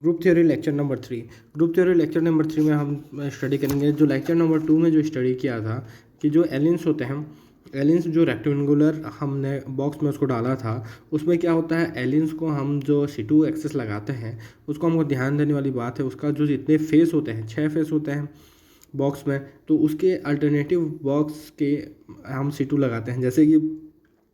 Group theory lecture number 3। Group theory lecture number 3 में हम study करेंगे जो लेक्चर नंबर 2 में जो स्टडी किया था कि जो एलियंस होते हैं, एलियंस जो रेक्टेंगुलर हमने बॉक्स में उसको डाला था, उसमें क्या होता है, एलियंस को हम जो C2 एक्सेस लगाते हैं उसको हमको ध्यान देने वाली बात है, उसका जो जितने फेस होते हैं 6 फेस होते हैं बॉक्स में, तो उसके अल्टरनेटिव बॉक्स के हम C2 लगाते हैं। जैसे कि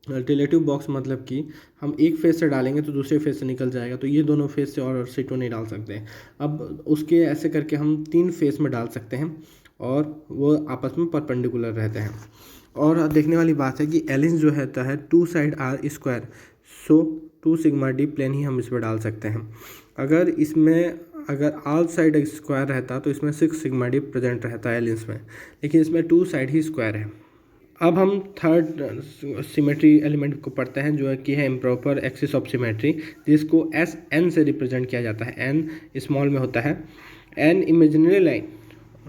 अल्टरनेटिव बॉक्स मतलब कि हम एक फेस से डालेंगे तो दूसरे फेस से निकल जाएगा, तो ये दोनों फेस से और C2 नहीं डाल सकते हैं। अब उसके ऐसे करके हम 3 फेस में डाल सकते हैं और वो आपस में परपेंडिकुलर रहते हैं। और देखने वाली बात है कि एलियंस जो रहता है 2 side r square, so 2 sigma d plane ही हम इसमें डाल सकते हैं। अगर ऑल साइड स्क्वायर रहता तो इसमें 6 सिग्मा डी प्रेजेंट रहता है एलियंस में, लेकिन इसमें 2 साइड ही स्क्वायर है। अब हम थर्ड सिमेट्री एलिमेंट को पढ़ते हैं जो कि है इम्प्रॉपर एक्सिस ऑफ सिमेट्री, जिसको एस एन से रिप्रेजेंट किया जाता है। एन स्मॉल में होता है। An imaginary line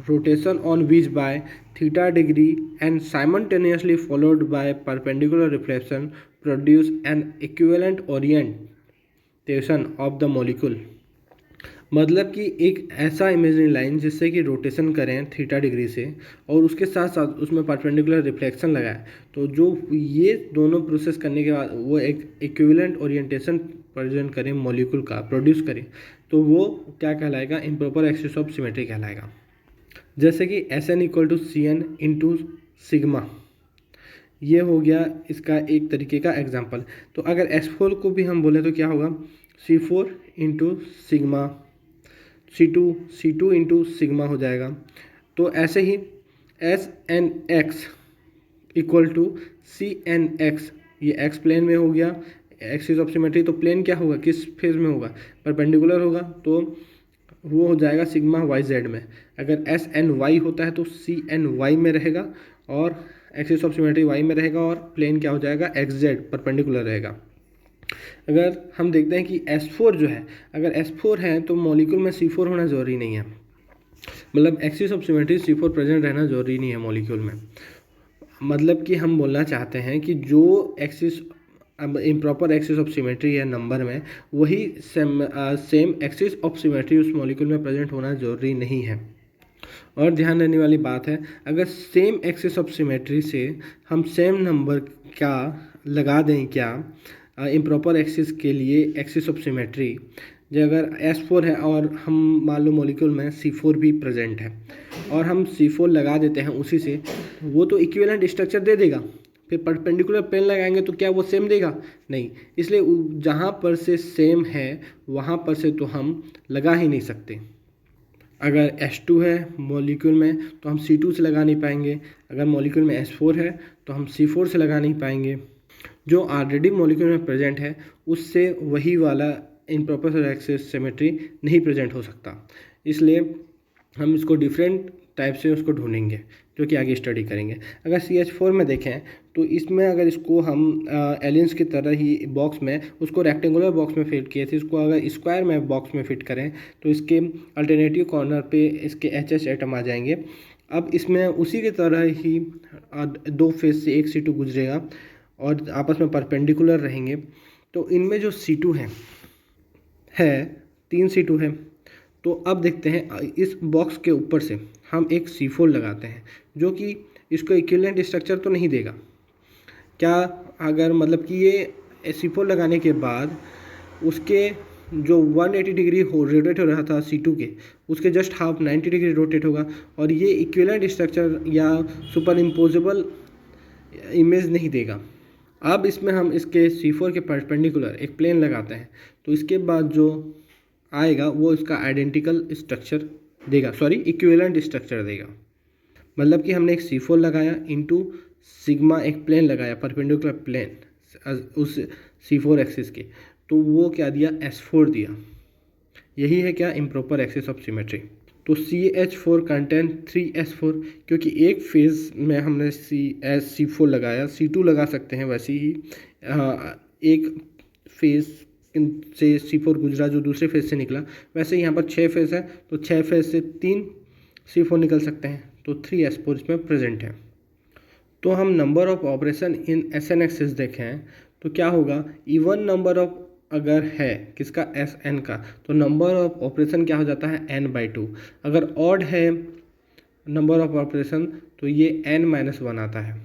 rotation on which by theta degree and simultaneously followed by perpendicular reflection produce an equivalent orientation of the molecule. मतलब कि एक ऐसा इमेजिनरी लाइन जिससे कि रोटेशन करें थीटा डिग्री से और उसके साथ साथ उसमें परपेंडिकुलर रिफ्लेक्शन लगाए, तो जो ये दोनों प्रोसेस करने के बाद वो एक इक्विवेलेंट ओरिएंटेशन प्रेजेंट करें मॉलिक्यूल का, प्रोड्यूस करें, तो वो क्या कहलाएगा, इम्प्रॉपर एक्सिस ऑफ सिमेट्री कहलाएगा। जैसे कि S N equal to C N into sigma, ये हो गया इसका एक तरीके का एग्जाम्पल। तो अगर S4 को भी हम बोले तो क्या होगा, C4 into sigma, C2 into sigma हो जाएगा। तो ऐसे ही SNX इक्वल टू CNX, ये एक्स प्लेन में हो गया एक्सिस ऑफ सिमेट्री। तो प्लेन क्या होगा, किस फेज में होगा, परपेंडिकुलर होगा, तो वो हो जाएगा सिग्मा YZ में। अगर SNY होता है तो CNY में रहेगा और एक्सिस ऑफ सिमेट्री Y में रहेगा और प्लेन क्या हो जाएगा, XZ परपेंडिकुलर रहेगा। अगर हम देखते हैं कि S4 जो है, अगर S4 है तो मॉलिक्यूल में C4 होना ज़रूरी नहीं है, मतलब axis of symmetry C4 present रहना ज़रूरी नहीं है मॉलिक्यूल में। मतलब कि हम बोलना चाहते हैं कि जो axis improper axis of symmetry है नंबर में, वही सेम एक्सिस ऑफ सिमेट्री उस मॉलिक्यूल में प्रेजेंट होना ज़रूरी नहीं है। और ध्यान देने वाली बात है, अगर सेम एक्सिस ऑफ सिमेट्री से हम सेम नंबर का लगा दें क्या इम्प्रॉपर एक्सिस के लिए एक्सिस ऑफ सिमेट्री, जो अगर S4 है और हम मान लो मॉलिक्यूल में C4 भी प्रेजेंट है और हम C4 लगा देते हैं उसी से, वो तो इक्विवेलेंट स्ट्रक्चर दे देगा। फिर परपेंडिकुलर प्लेन लगाएंगे तो क्या वो सेम देगा, नहीं। इसलिए जहाँ पर से सेम है वहाँ पर से तो हम लगा ही नहीं सकते। अगर H2 है मॉलिक्यूल में तो हम C2 से लगा नहीं पाएंगे, अगर मॉलिक्यूल में S4 है तो हम C4 से लगा नहीं पाएंगे। जो ऑलरेडी मॉलिक्यूल में प्रेजेंट है उससे वही वाला इम्प्रॉपर एक्सिस सिमेट्री नहीं प्रेजेंट हो सकता, इसलिए हम इसको डिफरेंट टाइप से उसको ढूंढेंगे जो कि आगे स्टडी करेंगे। अगर CH4 में देखें तो इसमें अगर इसको हम एलियंस की तरह ही बॉक्स में, उसको रेक्टेंगुलर बॉक्स में फिट किए थे, इसको अगर स्क्वायर में बॉक्स में फिट करें तो इसके अल्टरनेटिव कॉर्नर पे इसके HH एटम आ जाएंगे। अब इसमें उसी की तरह ही 2 फेज से एक C2 गुजरेगा और आपस में परपेंडिकुलर रहेंगे। तो इनमें जो C2 है 3 C2 है। तो अब देखते हैं इस बॉक्स के ऊपर से हम एक C4 लगाते हैं जो कि इसको इक्विवेलेंट स्ट्रक्चर तो नहीं देगा क्या, अगर मतलब कि ये C4 लगाने के बाद उसके जो 180 डिग्री रोटेट हो रहा था C2 के, उसके जस्ट हाफ 90 डिग्री रोटेट होगा और ये इक्विवेलेंट स्ट्रक्चर या सुपर इम्पोजेबल इमेज नहीं देगा। अब इसमें हम इसके C4 के परपेंडिकुलर एक प्लेन लगाते हैं तो इसके बाद जो आएगा वो इसका आइडेंटिकल स्ट्रक्चर देगा, सॉरी इक्विवेलेंट स्ट्रक्चर देगा। मतलब कि हमने एक C4 लगाया इंटू सिग्मा एक प्लेन लगाया परपेंडिकुलर प्लेन उस C4 एक्सिस के, तो वो क्या दिया, S4 दिया। यही है क्या, इम्प्रॉपर एक्सिस ऑफ सिमेट्री। तो CH4 कंटेंट 3S4, क्योंकि एक फेज़ में हमने C4 लगाया, C2 लगा सकते हैं वैसे ही एक फेज़ से C4 गुजरा जो दूसरे फेज़ से निकला, वैसे ही यहाँ पर 6 फेज़ है तो 6 फेज़ से 3 C4 निकल सकते हैं, तो 3S4 इसमें प्रेजेंट है। तो हम number of operation in SN axis देखें तो क्या होगा, इवन नंबर ऑफ अगर है किसका, एस एन का, तो नंबर ऑफ ऑपरेशन क्या हो जाता है, n/2। अगर ऑड है नंबर ऑफ ऑपरेशन तो ये n-1 आता है।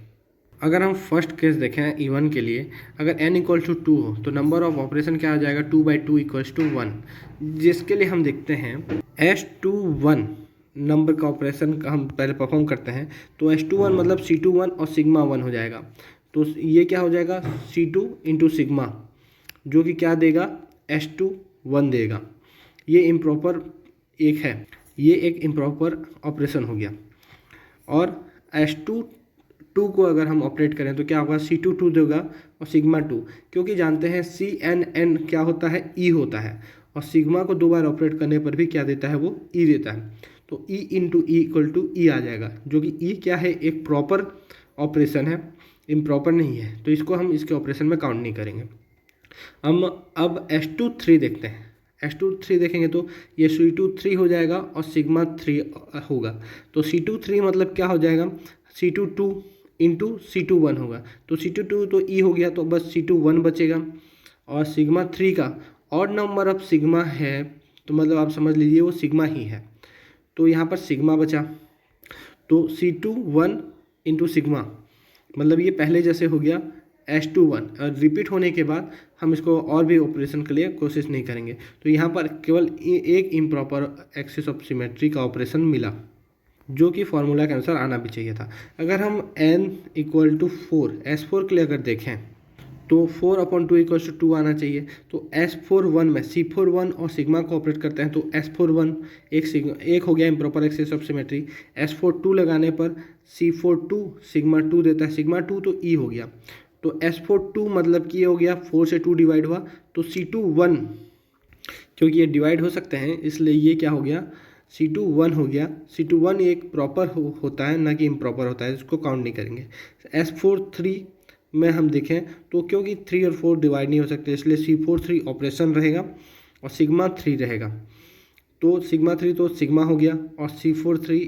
अगर हम फर्स्ट केस देखें इवन के लिए, अगर n=2 हो तो नंबर ऑफ ऑपरेशन क्या आ जाएगा, 2/2 = 1, जिसके लिए हम देखते हैं S21 नंबर का ऑपरेशन का हम पहले परफॉर्म करते हैं। तो S21 मतलब C21 और सिग्मा 1 हो जाएगा। तो ये क्या हो जाएगा, C2 इंटू सिग्मा, जो कि क्या देगा, S21 देगा। ये इम्प्रॉपर एक है, ये एक इम्प्रॉपर ऑपरेशन हो गया। और S22 को अगर हम ऑपरेट करें तो क्या होगा, C22 देगा और सिग्मा 2, क्योंकि जानते हैं CNN क्या होता है, E होता है, और सिग्मा को 2 बार ऑपरेट करने पर भी क्या देता है, वो E देता है। तो E into E equal to E आ जाएगा, जो कि E क्या है, एक प्रॉपर ऑपरेशन है, इम्प्रॉपर नहीं है, तो इसको हम इसके ऑपरेशन में काउंट नहीं करेंगे। हम अब S23 देखते हैं। S23 देखेंगे तो ये C23 हो जाएगा और सिग्मा 3 होगा। तो C23 मतलब क्या हो जाएगा, C22 इंटू C21 होगा। तो C22 तो E हो गया, तो बस C21 बचेगा। और सिग्मा 3 का ऑड नंबर ऑफ सिग्मा है, तो मतलब आप समझ लीजिए वो सिग्मा ही है, तो यहाँ पर सिग्मा बचा। तो C21 इंटू सिग्मा मतलब ये पहले जैसे हो गया S21, और रिपीट होने के बाद हम इसको और भी ऑपरेशन के लिए कोशिश नहीं करेंगे। तो यहाँ पर केवल एक इम्प्रॉपर एक्सिस ऑफ सिमेट्री का ऑपरेशन मिला, जो कि फार्मूला के अनुसार आना भी चाहिए था। अगर हम n=4 S4 के लिए अगर देखें तो 4/2 = 2 आना चाहिए। तो S41 में C41 और सिग्मा को ऑपरेट करते हैं, तो S41 एक हो गया improper axis of symmetry. S42 लगाने पर C42 सिग्मा 2 देता है, सिग्मा 2 तो E हो गया। तो S42 मतलब कि ये हो गया 4 से 2 डिवाइड हुआ, तो C21, क्योंकि ये डिवाइड हो सकते हैं इसलिए ये क्या हो गया, C21 हो गया। C21 एक प्रॉपर होता है, ना कि इम्प्रॉपर होता है, इसको काउंट नहीं करेंगे। S43 में हम देखें तो क्योंकि 3 और 4 डिवाइड नहीं हो सकते, इसलिए C43 ऑपरेशन रहेगा और सिग्मा 3 रहेगा। तो सिग्मा 3 तो सिग्मा हो गया और C43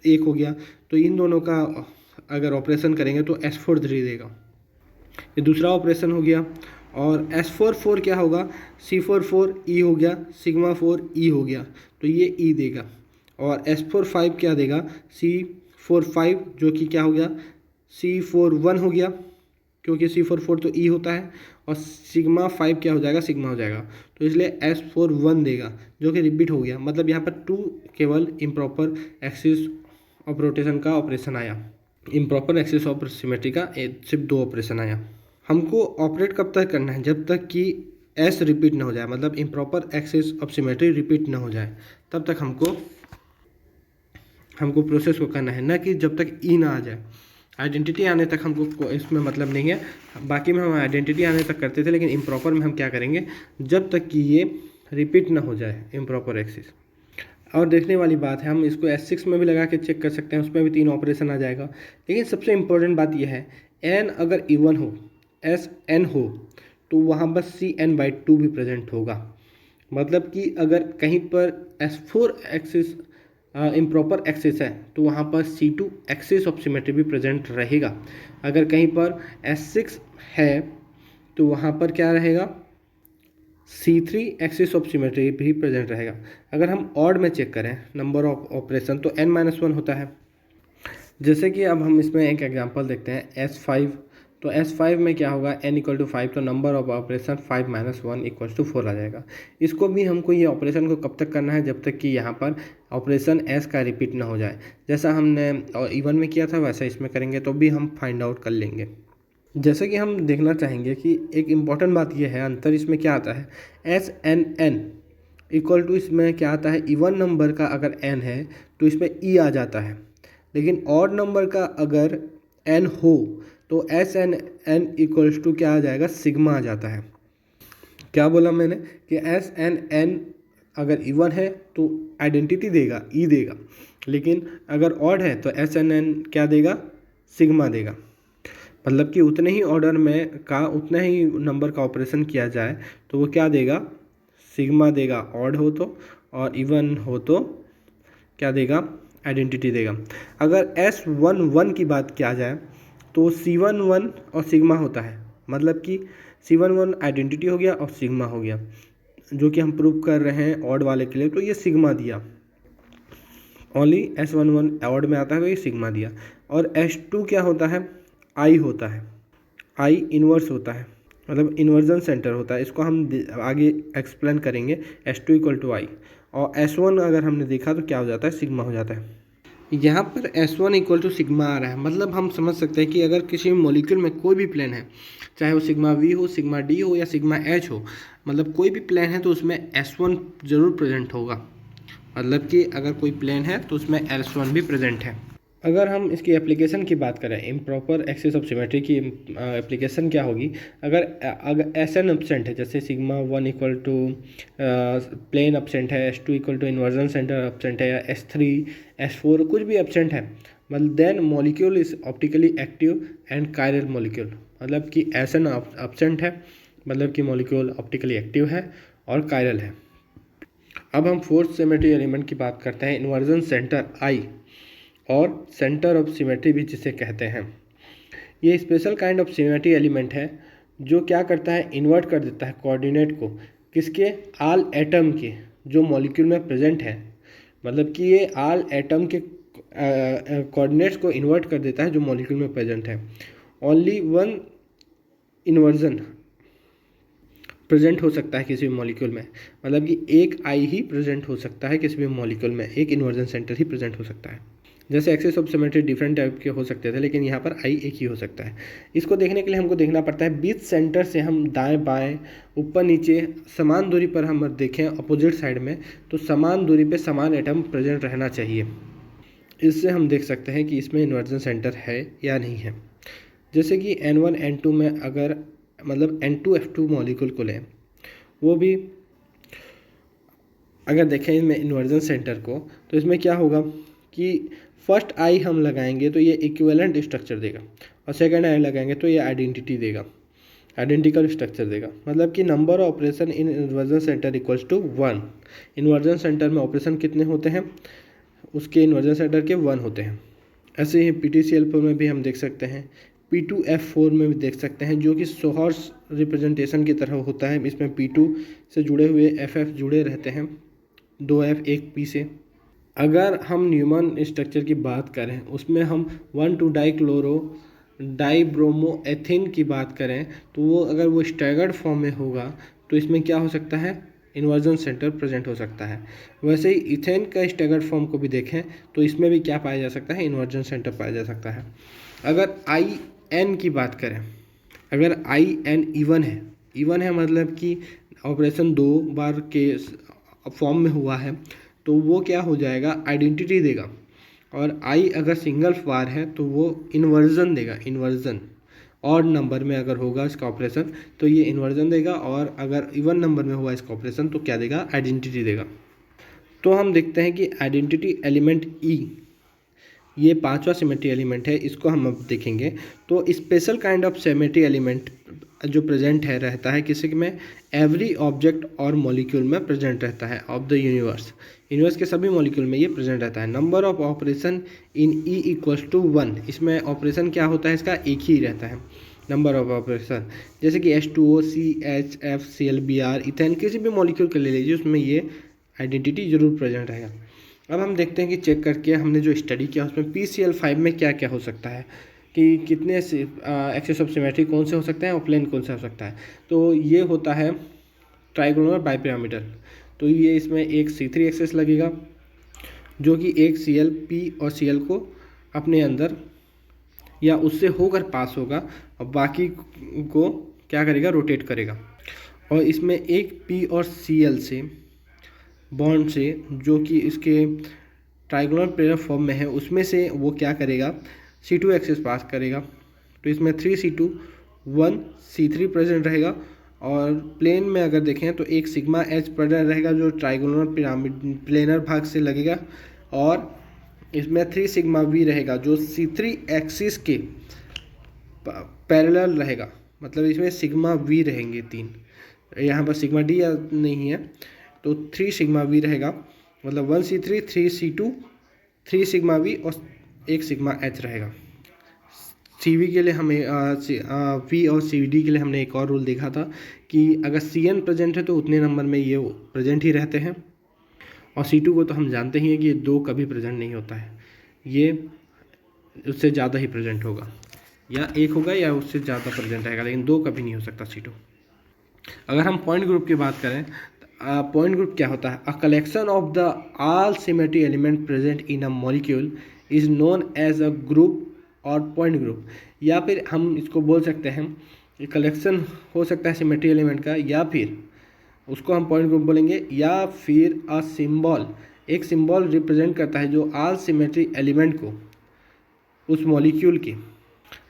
एक हो गया। तो इन दोनों का अगर ऑपरेशन करेंगे तो S43 देगा, ये दूसरा ऑपरेशन हो गया। और S44 क्या होगा, C44 E हो गया, सिग्मा 4 E हो गया, तो ये E देगा। और S45 क्या देगा, C45 जो कि क्या हो गया, C41 हो गया, क्योंकि C44 तो E होता है, और सिग्मा 5 क्या हो जाएगा, सिग्मा हो जाएगा, तो इसलिए S41 देगा, जो कि रिपीट हो गया। मतलब यहाँ पर 2 केवल इम्प्रॉपर एक्सिस ऑफ रोटेशन का ऑपरेशन आया, इम्प्रॉपर एक्सिस ऑफ सिमेट्री का सिर्फ 2 ऑपरेशन आया। हमको ऑपरेट कब तक करना है, जब तक कि S रिपीट ना हो जाए, मतलब improper axis of symmetry repeat ना हो जाए, तब तक हमको प्रोसेस को करना है, ना कि जब तक E ना आ जाए। आइडेंटिटी आने तक हमको इसमें मतलब नहीं है, बाकी में हम आइडेंटिटी आने तक करते थे, लेकिन इम्प्रॉपर में हम क्या करेंगे, जब तक कि ये रिपीट ना हो जाए इम्प्रॉपर एक्सिस। और देखने वाली बात है, हम इसको S6 में भी लगा के चेक कर सकते हैं, उसमें भी 3 ऑपरेशन आ जाएगा। लेकिन सबसे इम्पोर्टेंट बात यह है, n अगर इवन हो, SN हो, तो वहाँ पर CN/2 भी प्रेजेंट होगा। मतलब कि अगर कहीं पर S4 एक्सिस इम्प्रॉपर एक्सिस है, तो वहाँ पर C2 एक्सिस ऑफ सिमेट्री भी प्रेजेंट रहेगा। अगर कहीं पर S6 है, तो वहाँ पर क्या रहेगा, C3 एक्सिस ऑफ सिमेट्री भी प्रेजेंट रहेगा। अगर हम ऑड में चेक करें नंबर ऑफ ऑपरेशन, तो n-1 होता है। जैसे कि अब हम इसमें एक एग्जांपल देखते हैं S5। तो S5 में क्या होगा, n=5, तो नंबर ऑफ ऑपरेशन 5 - 1 = 4 आ जाएगा। इसको भी हमको ये ऑपरेशन को कब तक करना है, जब तक कि यहाँ पर ऑपरेशन S का रिपीट ना हो जाए। जैसा हमने इवन में किया था वैसा इसमें करेंगे, तो भी हम फाइंड आउट कर लेंगे। जैसे कि हम देखना चाहेंगे कि एक इम्पॉर्टेंट बात यह है, अंतर इसमें क्या आता है, SNN = इसमें क्या आता है, इवन नंबर का अगर n है तो इसमें E आ जाता है, लेकिन ऑड नंबर का अगर n हो तो SNN = क्या आ जाएगा, सिग्मा आ जाता है। क्या बोला मैंने कि SNN अगर इवन है तो आइडेंटिटी देगा, E देगा, लेकिन अगर ऑड है तो SNN क्या देगा, सिग्मा देगा। मतलब कि उतने ही ऑर्डर में का उतना ही नंबर का ऑपरेशन किया जाए तो वो क्या देगा, सिग्मा देगा ऑड हो तो, और इवन हो तो क्या देगा, आइडेंटिटी देगा। अगर S11 की बात किया जाए तो C11 और सिग्मा होता है, मतलब कि C11 आइडेंटिटी हो गया और सिग्मा हो गया, जो कि हम प्रूव कर रहे हैं ऑड वाले के लिए, तो ये सिग्मा दिया। ओनली S11 ऑड में आता है तो ये सिग्मा दिया। और S2 क्या होता है, आई होता है, आई इन्वर्स होता है, मतलब इन्वर्जन सेंटर होता है। इसको हम आगे एक्सप्लेन करेंगे। S2 इक्वल टू आई, और S1 अगर हमने देखा तो क्या हो जाता है, सिग्मा हो जाता है। यहाँ पर S1 इक्वल टू सिग्मा आ रहा है, मतलब हम समझ सकते हैं कि अगर किसी मॉलिक्यूल में कोई भी प्लेन है, चाहे वो सिग्मा V हो, सिग्मा D हो या सिग्मा H हो, मतलब कोई भी प्लेन है तो उसमें S1 जरूर प्रेजेंट होगा। मतलब कि अगर कोई प्लेन है तो उसमें S1 भी प्रेजेंट है। अगर हम इसकी एप्लीकेशन की बात करें, इम्प्रॉपर एक्सिस ऑफ सिमेट्री की एप्लीकेशन क्या होगी, अगर SN एब्सेंट है, जैसे sigma 1 equal to plane absent है, S2 equal to inversion centre absent है, या S3 S4 कुछ भी एब्सेंट है, मतलब then molecule is optically active and chiral molecule. मतलब कि SN एब्सेंट है, मतलब कि मॉलिक्यूल ऑप्टिकली एक्टिव है और कायरल है। अब हम फोर्थ सिमेट्री एलिमेंट की बात करते हैं, इन्वर्जन सेंटर आई और सेंटर ऑफ सिमेट्री भी जिसे कहते हैं। ये special kind of symmetry element है जो क्या करता है, इन्वर्ट कर देता है कोऑर्डिनेट को, किसके, ऑल एटम के जो मॉलिक्यूल में प्रेजेंट है। मतलब कि ये ऑल एटम के कोऑर्डिनेट्स को इन्वर्ट कर देता है जो मॉलिक्यूल में प्रेजेंट है। ओनली वन इन्वर्जन प्रेजेंट हो सकता है किसी भी मॉलिक्यूल में, मतलब कि एक आई ही प्रेजेंट हो सकता है किसी भी मॉलिक्यूल में, एक इन्वर्जन सेंटर ही प्रेजेंट हो सकता है। जैसे axis of symmetry different type के हो सकते थे, लेकिन यहाँ पर आई एक ही हो सकता है। इसको देखने के लिए हमको देखना पड़ता है बीच सेंटर से हम दाएं बाएं ऊपर नीचे समान दूरी पर हम देखें अपोजिट साइड में, तो समान दूरी पे समान एटम प्रेजेंट रहना चाहिए। इससे हम देख सकते हैं कि इसमें इन्वर्जन सेंटर है या नहीं है। जैसे कि N1 N2 में अगर मतलब N2F2 मॉलिक्यूल को लें, वो भी अगर देखें इसमें इन्वर्जन सेंटर को, तो इसमें क्या होगा कि फर्स्ट आई हम लगाएंगे तो ये इक्विवेलेंट स्ट्रक्चर देगा, और सेकंड आई लगाएंगे तो ये आइडेंटिटी देगा, आइडेंटिकल स्ट्रक्चर देगा। मतलब कि number of operation in inversion centre equals to 1। Inversion centre में ऑपरेशन कितने होते हैं, उसके इन्वर्जन सेंटर के 1 होते हैं। ऐसे ही PTCl4 में भी हम देख सकते हैं, P2F4 में भी देख सकते हैं, जो कि सोहर्स रिप्रेजेंटेशन की तरह होता है। इसमें P2 से जुड़े हुए FF जुड़े रहते हैं, 2F 1P से। अगर हम न्यूमन स्ट्रक्चर की बात करें, उसमें हम 1,2 डाइक्लोरो डाइब्रोमोएथिन की बात करें, तो वो अगर वो स्टैगर्ड फॉर्म में होगा तो इसमें क्या हो सकता है, इन्वर्जन सेंटर प्रेजेंट हो सकता है। वैसे ही इथेन का स्टैगर्ड फॉर्म को भी देखें तो इसमें भी क्या पाया जा सकता है, इन्वर्जन सेंटर पाया जा सकता है। अगर IN की बात करें, अगर IN इवन है, इवन है मतलब कि ऑपरेशन 2 बार के फॉर्म में हुआ है, तो वो क्या हो जाएगा, आइडेंटिटी देगा। और आई अगर सिंगल बार है तो वो इन्वर्जन देगा, इन्वर्जन। ऑड नंबर में अगर होगा इसका ऑपरेशन तो ये इन्वर्जन देगा, और अगर इवन नंबर में हुआ इसका ऑपरेशन तो क्या देगा, आइडेंटिटी देगा। तो हम देखते हैं कि आइडेंटिटी एलिमेंट ई, ये पांचवा सिमेट्री एलिमेंट है, इसको हम अब देखेंगे। तो special kind of symmetry element जो प्रेजेंट है रहता है किसी में, एवरी ऑब्जेक्ट और मॉलिक्यूल में प्रेजेंट रहता है ऑफ द यूनिवर्स, यूनिवर्स के सभी मॉलिक्यूल में ये प्रेजेंट रहता है। Number of operation in E equals to 1, इसमें ऑपरेशन क्या होता है इसका, एक ही रहता है, नंबर ऑफ ऑपरेशन। जैसे कि H2O CHF ClBr इथेन किसी भी मॉलिक्यूल के ले लीजिए, उसमें ये आइडेंटिटी जरूर प्रेजेंट रहेगा। अब हम देखते हैं कि चेक करके हमने जो स्टडी किया उसमें PCl5 में क्या क्या हो सकता है, कि कितने एक्सिस ऑफ सिमेट्री कौन से हो सकते हैं और प्लेन कौन सा हो सकता है। तो ये होता है ट्राइगोनल बाइपिरामिडल, तो ये इसमें एक C3 एक्सिस लगेगा जो कि एक Cl P और Cl को अपने अंदर या उससे होकर पास होगा, और बाकी को क्या करेगा, रोटेट करेगा। और इसमें एक P और Cl से बॉन्ड से, जो कि इसके ट्राइगोनल पेयर फॉर्म में है, उसमें से वो क्या करेगा, C2 एक्सिस पास करेगा। तो इसमें 3C2 1 C3 प्रेजेंट रहेगा। और प्लेन में अगर देखें तो एक सिग्मा H प्रेजेंट रहेगा जो ट्राइगोनल पिरामिड प्लेनर भाग से लगेगा, और इसमें 3 सिग्मा V रहेगा जो C3 एक्सिस के पैरेलल रहेगा। मतलब इसमें सिग्मा V रहेंगे 3, यहाँ पर सिग्मा D नहीं है, तो 3 सिग्मा V रहेगा, मतलब 1C3 3C2 3 सिग्मा V और 1 सिग्मा H रहेगा। CV के लिए हमें V और CD के लिए हमने एक और रूल देखा था कि अगर CN प्रेजेंट है तो उतने नंबर में ये प्रेजेंट ही रहते हैं, और C2 को तो हम जानते ही हैं कि ये 2 कभी प्रेजेंट नहीं होता है, ये उससे ज़्यादा ही प्रेजेंट होगा, या 1 होगा या उससे ज़्यादा प्रेजेंट रहेगा, लेकिन 2 कभी नहीं हो सकता C2। अगर हम पॉइंट ग्रुप की बात करें, पॉइंट ग्रुप क्या होता है? A collection of the all symmetry element present in a molecule is known as a group और पॉइंट ग्रुप। या फिर हम इसको बोल सकते हैं, ये कलेक्शन हो सकता है सिमेट्री एलिमेंट का, या फिर उसको हम पॉइंट ग्रुप बोलेंगे, या फिर अ सिंबल, एक सिंबल रिप्रेजेंट करता है जो ऑल सिमेट्री एलिमेंट को, उस मॉलिक्यूल के,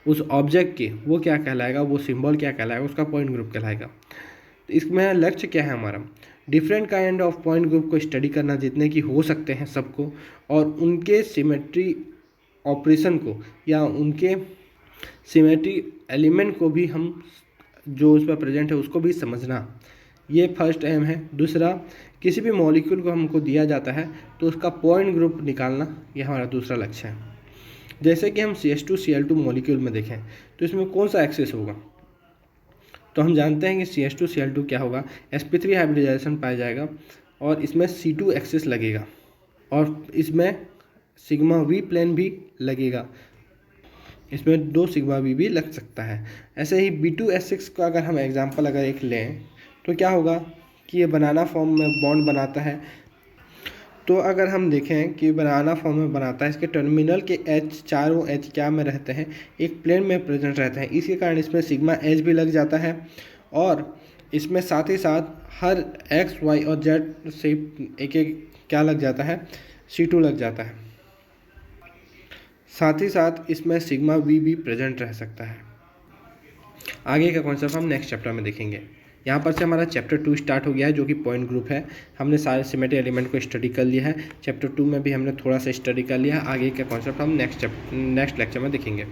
उस ऑब्जेक्ट के, वो क्या कहलाएगा, वो सिंबल क्या कहलाएगा, उसका पॉइंट ग्रुप कहलाएगा। तो इसमें लक्ष्य क्या है हमारा? Different kind of point group को स्टडी करना, जितने की हो सकते हैं सबको, और उनके सिमेट्री ऑपरेशन को या उनके सिमेट्री एलिमेंट को भी हम, जो उस पर प्रेजेंट है उसको भी समझना, ये फर्स्ट एम है। दूसरा, किसी भी मॉलिक्यूल को हमको दिया जाता है तो उसका पॉइंट ग्रुप निकालना, ये हमारा दूसरा लक्ष्य है। जैसे कि हम CH2Cl2 मॉलिक्यूल में देखें तो इसमें कौन सा एक्सेस होगा, तो हम जानते हैं कि CH2Cl2 क्या होगा, sp3 हाइब्रिडाइजेशन पाया जाएगा और इसमें C2 एक्सेस लगेगा, और इसमें सिग्मा V प्लेन भी लगेगा, इसमें 2 सिग्मा V भी लग सकता है। ऐसे ही B2S6 का अगर हम एग्जांपल अगर एक लें तो क्या होगा कि ये बनाना फॉर्म में बॉन्ड बनाता है। तो अगर हम देखें कि बनाना फॉर्म में बनाता है, इसके टर्मिनल के H, चारों H क्या में रहते हैं, एक प्लेन में प्रेजेंट रहते हैं, इसके कारण इसमें सिग्मा H भी लग जाता है, और इसमें साथ ही साथ हर X, Y और Z से एक एक क्या लग जाता है, C2 लग जाता है। साथ ही साथ इसमें सिग्मा V भी प्रेजेंट रह सकता है। आगे का कॉन्सेप्ट हम नेक्स्ट चैप्टर में देखेंगे। यहाँ पर से हमारा चैप्टर 2 स्टार्ट हो गया है, जो कि पॉइंट ग्रुप है। हमने सारे सिमेट्री एलिमेंट को स्टडी कर लिया है। चैप्टर 2 में भी हमने थोड़ा सा स्टडी कर लिया है। आगे का कॉन्सेप्ट हम नेक्स्ट लेक्चर में देखेंगे।